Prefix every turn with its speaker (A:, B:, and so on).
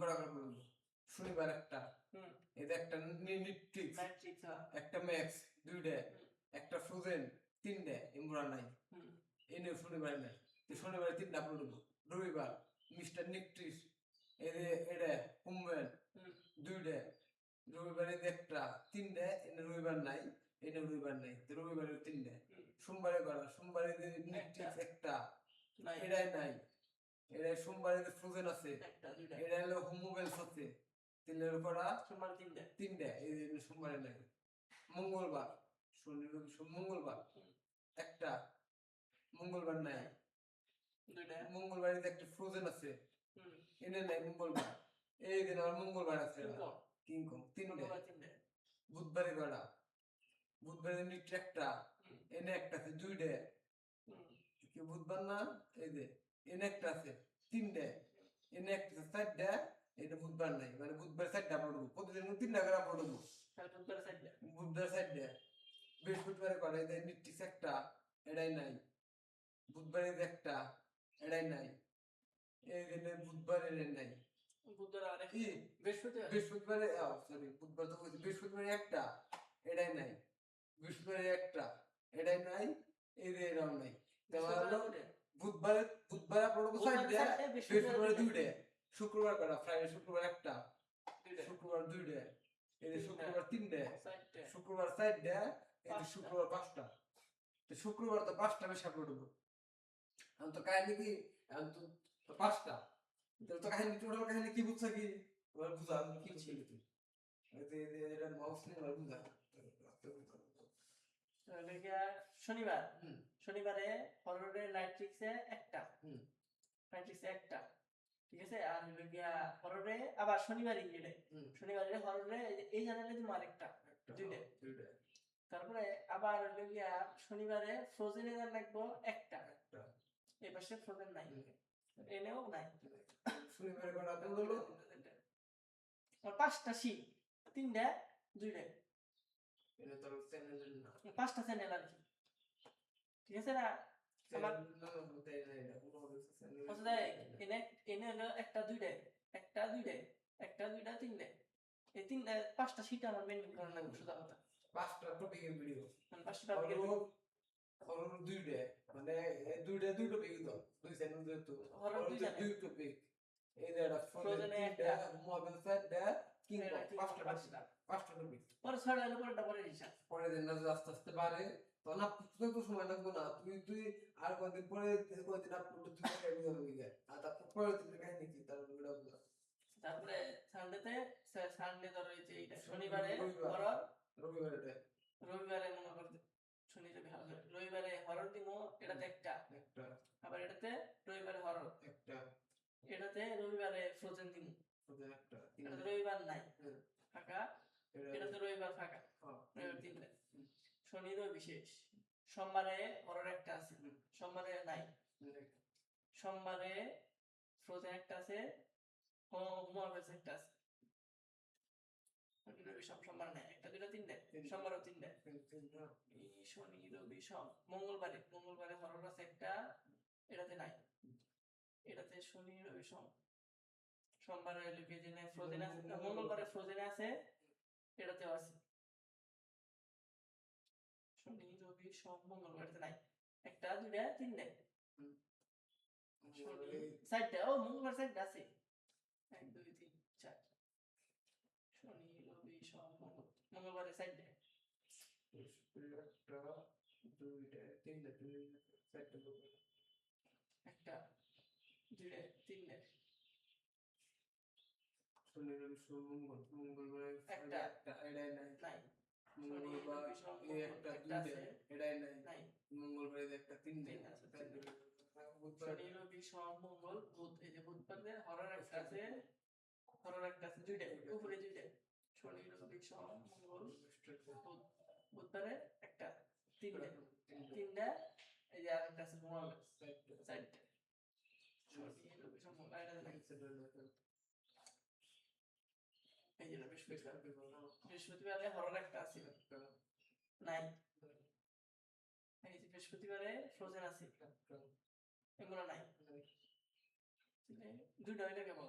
A: করা করে বলবো। শনিবার একটা, এটা একটা নিট্রিক্স, একটা ম্যাক্স, দুইটা, একটা ফ্রোজেন, তিনটা, এমরা নাই। এনে শনিবার নাই। শনিবার তিনটা আপলোড দেবো। রবিবার মিস্টার নিট্রিক্স, এটা কুম্বেন, দুইটা। রবিবারে একটা, তিনটা, এনে রবিবার নাই, এটা রবিবার নাই। রবিবারের তিনটা। সোমবারে করা, সোমবারে নিট্রিক্স একটা, এটাই নাই। এটা সোমবারে ফ্রোজেন আছে, এটা হলো হোমোবেলস আছে, তিনের করা তিনটা, এই সোমবারে নাই। মঙ্গলবার, শনি রবি মঙ্গলবার একটা, মঙ্গলবার নাই। মঙ্গলবারে একটা ফ্রোজেন আছে, এনে নাই মঙ্গলবার। এই দিন আমার মঙ্গলবার আছে কিংকং তিনটা। বুধবারে করা, বুধবারে নিট একটা, এনে একটা আছে, দুইটা। বুধবার না, এই যে এনে একটা আছে, তিনটা, এনে একটা চারটা, এটা বুধবার নাই, মানে বুধবার চারটা আপলোড করবো, প্রতিদিন তিনটা করে আপলোড করবো। বুধবার চারটা, বৃহস্পতিবারে করে নিট্রিক্স একটা, এটাই নাই। বুধবারে একটা, এটাই নাই। এই দিনে বুধবারে নাই। বৃহস্পতিবারে সরি বুধবার তো বৃহস্পতিবারে একটা, এটাই নাই। বৃহস্পতিবারে একটা, এটাই নাই। এই যে এটাও নাই। বুধবারে আপলোড করবো চারটা, বৃহস্পতিবারে দুইটা, শুক্রবার করা, ফ্রাইডে শুক্রবার একটা, শুক্রবার দুইটা, এই যে শুক্রবার তিনটা, শুক্রবার চারটা, এই যে শুক্রবার পাঁচটা। শুক্রবার তো পাঁচটা বেশি আপলোড করবো। এখন তো কাহিনী কি, এখন তো পাঁচটা, তো কাহিনী টোটাল কাহিনী কি বুঝছো কি? এবার বুঝা কি ছিল তুই? এটা মাউস নিয়ে বুঝা।
B: শনিবার, শনিবারে হররে নাইট্রিক্সে একটা, নাইট্রিক্সে একটা, ঠিক আছে। আর হলো গিয়া হররে আবার শনিবারই এটা, শনিবারে হররে এই জায়গাটা তোমার একটা, দুইটা। তারপরে আবার হলো গিয়া শনিবারে ফ্রোজেন এর লাগবো একটা, এই পাশে ফ্রোজেন নাই, এনেও নাই।
A: শনিবারে করা হলো
B: আর পাঁচটা শীট, তিনটা, দুইটা,
A: এটা তো চ্যানেল না,
B: পাঁচটা চ্যানেল আর কি, ঠিক আছে না? আমার এনে এনে হলো একটা, দুইটা, একটা, দুইটা, একটা, দুইটা, তিনটা, এই তিনটা পাঁচটা শীট আমার মেনটেন করা লাগবে সোজা কথা।
A: পাঁচটা টপিকের ভিডিও,
B: পাঁচটা টপিকের
A: হরর দুইটা, মানে দুইটা ভিডিও দাও, দুই চ্যানেল যেহেতু
B: হরর
A: দুই টপিক, এই যে এটা ফ্রোজেন একটা, মোবাইল সাইডটা, কিংবা পাঁচটা টপিক।
B: পরে ছয়টা হলো, পরেরটা পরে হিসাব,
A: পরে দিন না আস্তে আস্তে বাড়ে, তখন তুই তো সময় লাগবে না, তুই আর কয়েকদিন পরে কয়েকদিন আপলোড তুই ভিডিও হয়ে যায়, আর তারপর পরের দিন কাহিনী কি তার ভিডিও গুলো।
B: তারপরে সানডেতে, সানডে ধরো এই যে এটা শনিবারে হরর, রবিবারে মনে করতে শনি রবি হরর, রবিবারে হরর দিমো, এটাতে একটা, আবার এটাতে রবিবারে হরর একটা, এটাতে রবিবারে ফ্রোজেন দিমো, একটা, এটাতে রবিবার নাই ফাঁকা, এটাতে রবিবার ফাঁকা, রবিবার তিনটা। শনি রবি শেষ। সোমবারে হরর একটা আছে, সোমবারে নাই। সোমবারে ফ্রোজেন একটা আছে, হোমওয়ার্কস একটা আছে। সোমবার নাই, একটা, দুইটা, তিনটে, সোমবারও তিনটে। শনি রবি সোম, মঙ্গলবারে হরর আছে একটা, এটাতে নাই, এটাতে শনি রবি সোম। সোমবারে ফ্রোজেন আছে, মঙ্গলবারে ফ্রোজেন আছে, এটাতেও আছে। শনি রবি সোম মঙ্গলবারে নাই, একটা, দুইটা, তিনটে, শনি চারটা, ও মঙ্গলবার চারটা আছে, 1 2 3 4, শনি রবি সোম মঙ্গলবারে চারটা,
A: একটা, দুইটা, তিনটা, চারটা,
B: একটা, দুইটা, তিনটা,
A: শনি রবি সোম মঙ্গলবারে
B: একটা,
A: এটাই নাই, মঙ্গলবার একটা, দুইটা, এটাই নাই, মঙ্গলবারে একটা, তিনটা,
B: শনি রবি সোম মঙ্গল বুধ, এই যে বুধবারে হরর একটা আছে, দুইটা, উপরে দুইটা, শনি রবি সোম মঙ্গল বুধ, বুধবারে একটা, তিনটা, এই যে আরেকটা আছে মঙ্গলবার চারটা, শনি রবি সোম মঙ্গল, এটা নাই। এই যে বৃহস্পতিবারে হরর একটা আছে, নাই। এই যে বৃহস্পতিবারে ফ্রোজেন আছে, এগুলো নাই, দুইটা হইলে কেমন?